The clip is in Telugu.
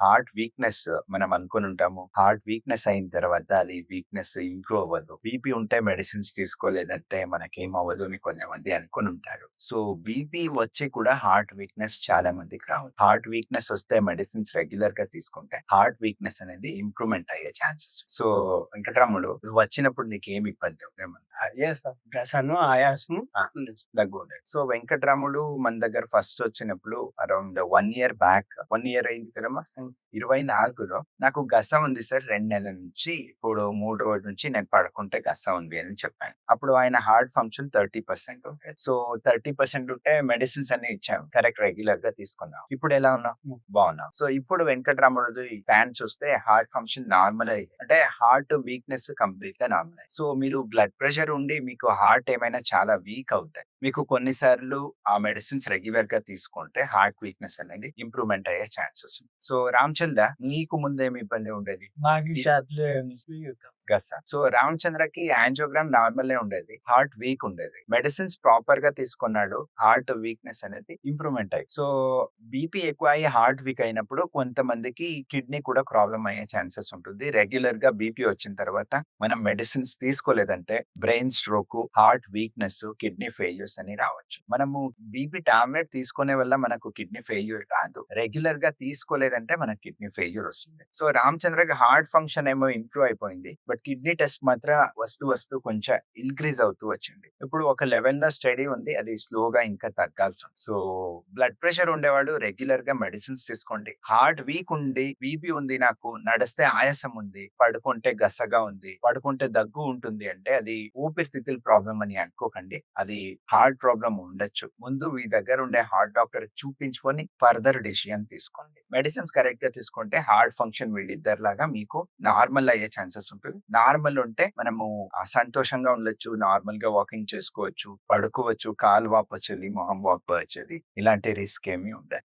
హార్ట్ వీక్‌నెస్ మనం అనుకునుంటాము. హార్ట్ వీక్‌నెస్ అయిన తర్వాత అది వీక్‌నెస్ ఇంప్రూవ్ అవ్వదు. బీపీ ఉంటే మెడిసిన్స్ తీసుకోలేదంటే మనకేమవ్వదు అని కొంతమంది అనుకునుంటారు. సో, బీపీ వచ్చి కూడా హార్ట్ వీక్‌నెస్ చాలా మందికి రావు. హార్ట్ వీక్‌నెస్ వస్తే మెడిసిన్స్ రెగ్యులర్‌గా తీసుకుంటే హార్ట్ వీక్‌నెస్ అనేది ఇంప్రూవ్‌మెంట్ అయ్యే ఛాన్సెస్. సో, వెంకటరాములు నువ్వు వచ్చినప్పుడు నీకేమి ఇబ్బంది ఏమన్నా? వ్యసనం, ఆయాసము ఆ! ఉంది. దగ్గుండేది. సో, వెంకటరాములు మన దగ్గర ఫస్ట్ వచ్చినప్పుడు అరౌండ్ 1 ఇయర్ బ్యాక్ 1 ఇయర్ అయింది కదమ్మా! 24లో నాకు గసం ఉంది సార్ 2 నెలల నుంచి. ఇప్పుడు 3 రోజుల నుంచి నేను పడుకుంటే గసం ఉంది అని చెప్పాను. అప్పుడు ఆయన హార్ట్ ఫంక్షన్ 30% ఉండేది. సో, 30% ఉంటే మెడిసిన్స్ అన్ని ఇచ్చాం. కరెక్ట్ రెగ్యులర్‌గా తీసుకున్నాం. ఇప్పుడెలా ఉన్నావు? బావున్నావు. సో, ఇప్పుడు వెంకటరాముడిది ప్యాన్ చూస్తే హార్ట్ ఫంక్షన్ నార్మల్ అంటే హార్ట్ వీక్‌నెస్ కంప్లీట్‌గా నార్మల్ సో, మీరు బ్లడ్ ప్రెషర్ ఉండి మీకు హార్ట్ ఏమైనా చాలా వీక్ అవుతాయి. మీకు కొన్ని సార్లు ఆ మెడిసిన్స్ రెగ్యులర్‌గా తీసుకుంటే హార్ట్ వీక్‌నెస్ అనేది ఇంప్రూవ్‌మెంట్ అయ్యే ఛాన్సెస్ ఉంది. సో, రామచంద్ర నీకు ముందేమి ఇబ్బంది ఉండేది? నాకు ఈ ఈ చేతలే గస. సో, రామచంద్రకి యాంజియోగ్రామ్ నార్మలే ఉండేది. హార్ట్ వీక్ ఉండేది. మెడిసిన్స్ ప్రాపర్‌గా తీసుకున్నాడు. హార్ట్ వీక్‌నెస్ అనేది ఇంప్రూవ్‌మెంట్ అయ్యింది. సో, బీపీ ఎక్కువ అయ్యి హార్ట్ వీక్ అయినప్పుడు కొంతమందికి కిడ్నీ కూడా ప్రాబ్లమ్ అయ్యే ఛాన్సెస్ ఉంటుంది. రెగ్యులర్‌గా బీపీ వచ్చిన తర్వాత మనం మెడిసిన్స్ తీసుకోలేదంటే brain stroke, heart weakness, kidney failures అని రావచ్చు. మనము బీపీ టాబ్లెట్ తీసుకునే వల్ల మనకు కిడ్నీ ఫెయిల్యూర్ రాదు. రెగ్యులర్‌గా తీసుకోలేదంటే మనకు కిడ్నీ ఫెయిల్యూర్ వస్తుంది. సో, రామచంద్రకి హార్ట్ ఫంక్షన్ ఏమో ఇంప్రూవ్ అయిపోయింది. బట్ కిడ్నీ టెస్ట్ మాత్రం వస్తూ కొంచెం ఇంక్రీజ్ అవుతూ వచ్చింది. ఇప్పుడు ఒక లెవెల్‌లో స్టడీ ఉంది. అది స్లోగా ఇంకా తగ్గాల్సి ఉంది. సో, బ్లడ్ ప్రెషర్ ఉండేవాడు రెగ్యులర్‌గా మెడిసిన్స్ తీసుకోండి. హార్ట్ వీక్ ఉండి బీపీ ఉంది నాకు, నడిస్తే ఆయాసం ఉంది, పడుకుంటే గసగా ఉంది, పడుకుంటే దగ్గు ఉంటుంది అంటే అది ఊపిరితిత్తుల ప్రాబ్లమ్ అని అనుకోకండి. అది హార్ట్ ప్రాబ్లమ్ ఉండొచ్చు. ముందు మీ దగ్గర ఉండే హార్ట్ డాక్టర్ చూపించుకొని ఫర్దర్ డెసిషన్ తీసుకోండి. మెడిసిన్స్ కరెక్ట్‌గా తీసుకుంటే హార్ట్ ఫంక్షన్ వీళ్ళిద్దరిలాగా మీకు నార్మల్ అయ్యే ఛాన్సెస్ ఉంటుంది. నార్మల్ ఉంటే మనము సంతోషంగా ఉండొచ్చు. నార్మల్‌గా వాకింగ్ చేసుకోవచ్చు, పడుకోవచ్చు, కాలు వాపొచ్చేది, మొహం వాపొచ్చేది. ఇలాంటి రిస్క్ ఏమీ ఉండదు.